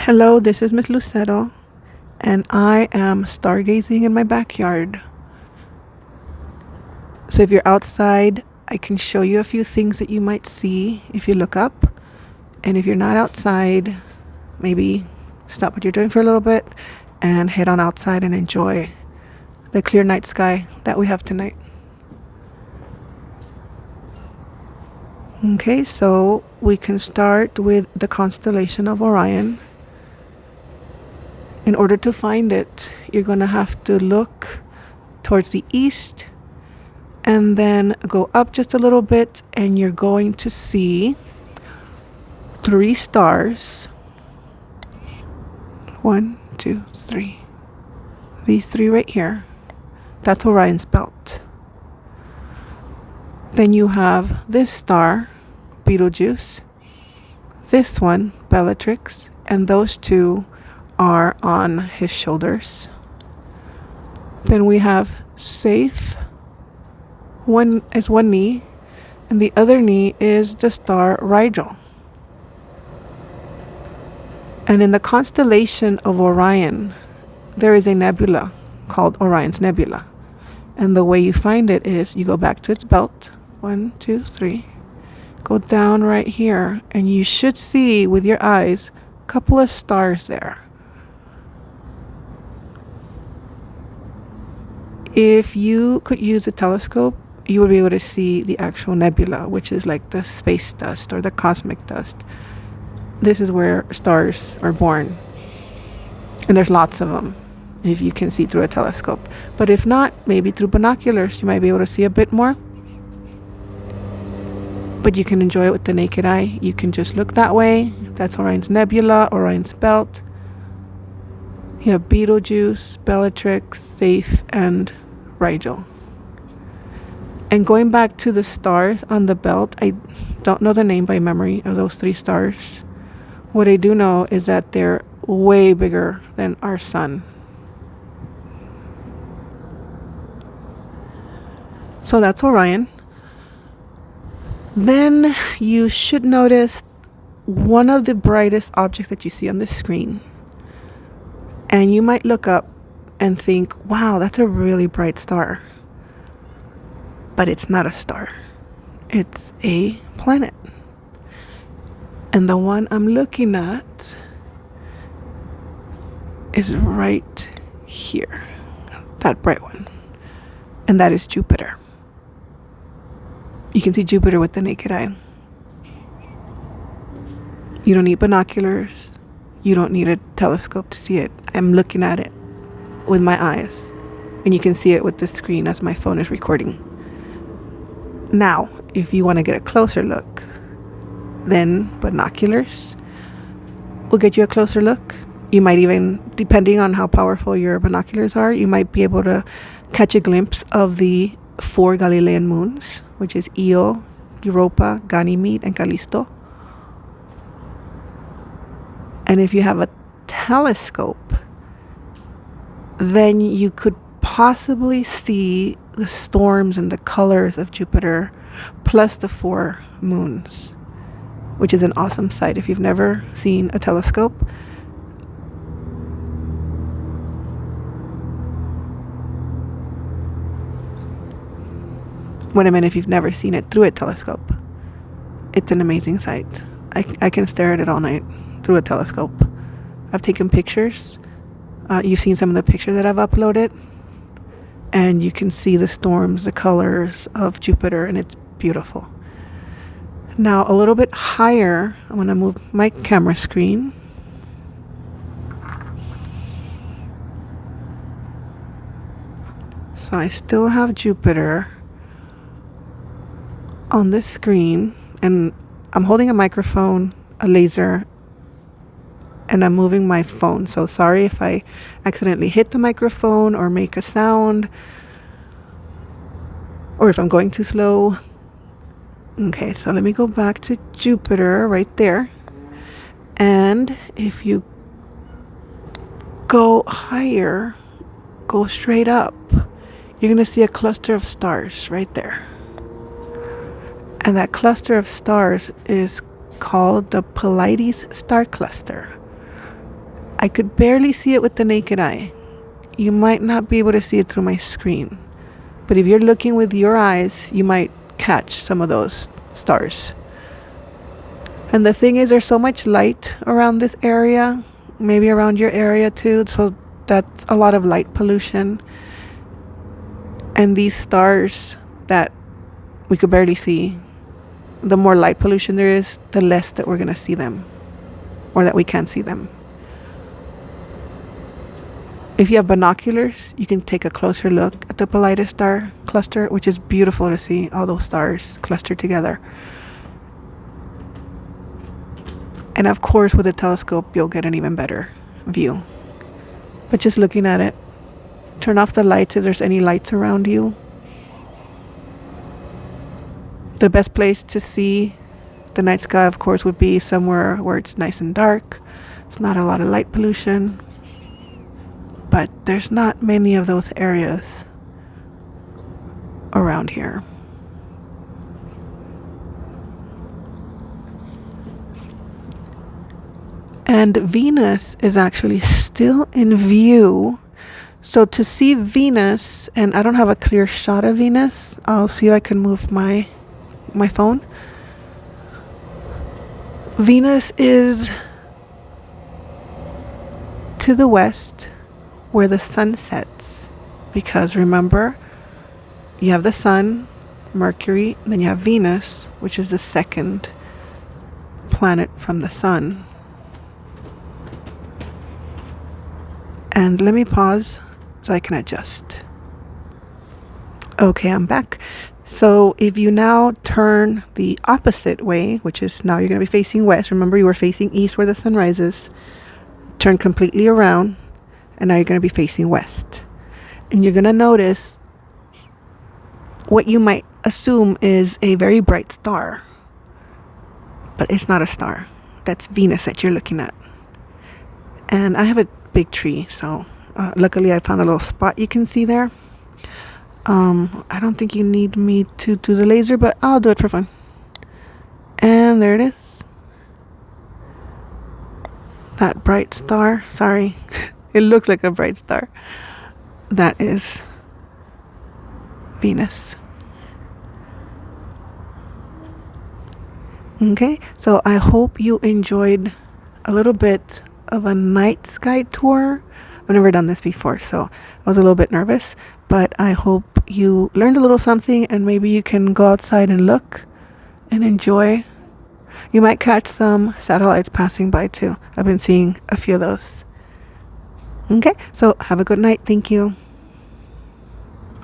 Hello, this is Miss Lucero, and I am stargazing in my backyard. So if you're outside, I can show you a few things that you might see if you look up. And if you're not outside, maybe stop what you're doing for a little bit and head on outside and enjoy the clear night sky that we have tonight. Okay, so we can start with the constellation of Orion. In order to find it, you're going to have to look towards the east and then go up just a little bit, and you're going to see 3 stars. 1, 2, 3. These 3 right here. That's Orion's belt. Then you have this star, Betelgeuse. This one, Bellatrix. And those 2 are on his shoulders. Then we have Safe. One is one knee, and the other knee is the star Rigel. And in the constellation of Orion, there is a nebula called Orion's Nebula. And the way you find it is you go back to its belt. 1, 2, 3. Go down right here, and you should see with your eyes a couple of stars there. If you could use a telescope, you would be able to see the actual nebula, which is like the space dust or the cosmic dust. This is where stars are born. And there's lots of them if you can see through a telescope. But if not, maybe through binoculars, you might be able to see a bit more. But you can enjoy it with the naked eye. You can just look that way. That's Orion's Nebula, Orion's Belt. You have Betelgeuse, Bellatrix, Safe, and Rigel. And going back to the stars on the belt, I don't know the name by memory of those 3 stars. What I do know is that they're way bigger than our sun. So that's Orion. Then you should notice one of the brightest objects that you see on the screen. And you might look up and think, wow, that's a really bright star. But it's not a star. It's a planet. And the one I'm looking at is right here. That bright one. And that is Jupiter. You can see Jupiter with the naked eye. You don't need binoculars. You don't need a telescope to see it. I'm looking at it with my eyes. And you can see it with the screen as my phone is recording. Now, if you want to get a closer look, then binoculars will get you a closer look. You might even, depending on how powerful your binoculars are, you might be able to catch a glimpse of the 4 Galilean moons, which is Io, Europa, Ganymede, and Callisto. And if you have a telescope, then you could possibly see the storms and the colors of Jupiter, plus the 4 moons, which is an awesome sight. If you've never seen a telescope, if you've never seen it through a telescope, it's an amazing sight. I can stare at it all night through a telescope. I've taken pictures. You've seen some of the pictures that I've uploaded, and you can see the storms, the colors of Jupiter, and it's beautiful. Now, a little bit higher, I'm going to move my camera screen. So I still have Jupiter on the screen, and I'm holding a microphone, a laser, and I'm moving my phone. So sorry if I accidentally hit the microphone or make a sound, or if I'm going too slow. Okay, so let me go back to Jupiter right there. And if you go higher, go straight up, you're going to see a cluster of stars right there. And that cluster of stars is called the Pleiades star cluster. I could barely see it with the naked eye. You might not be able to see it through my screen, but if you're looking with your eyes, you might catch some of those stars. And the thing is, there's so much light around this area, maybe around your area too, so that's a lot of light pollution. And these stars that we could barely see, the more light pollution there is, the less that we're going to see them, or that we can see them. If you have binoculars, you can take a closer look at the Pallida star cluster, which is beautiful to see all those stars clustered together. And of course, with a telescope, you'll get an even better view. But just looking at it, turn off the lights if there's any lights around you. The best place to see the night sky, of course, would be somewhere where it's nice and dark. It's not a lot of light pollution. But there's not many of those areas around here. And Venus is actually still in view. So to see Venus, and I don't have a clear shot of Venus. I'll see if I can move my phone. Venus is to the west where the sun sets, because remember, you have the sun, Mercury, then you have Venus, which is the second planet from the sun. And let me pause so I can adjust. Okay, I'm back. So if you now turn the opposite way, which is now you're going to be facing west. Remember, you were facing east where the sun rises. Turn completely around, and now you're going to be facing west. And you're going to notice what you might assume is a very bright star. But it's not a star. That's Venus that you're looking at. And I have a big tree, so luckily I found a little spot you can see there. I don't think you need me to do the laser, but I'll do it for fun. And there it is. That bright star. Sorry. It looks like a bright star. That is Venus. Okay, so I hope you enjoyed a little bit of a night sky tour. I've never done this before, so I was a little bit nervous, but I hope you learned a little something, and maybe you can go outside and look and enjoy. You might catch some satellites passing by too. I've been seeing a few of those. Okay, so have a good night. Thank you.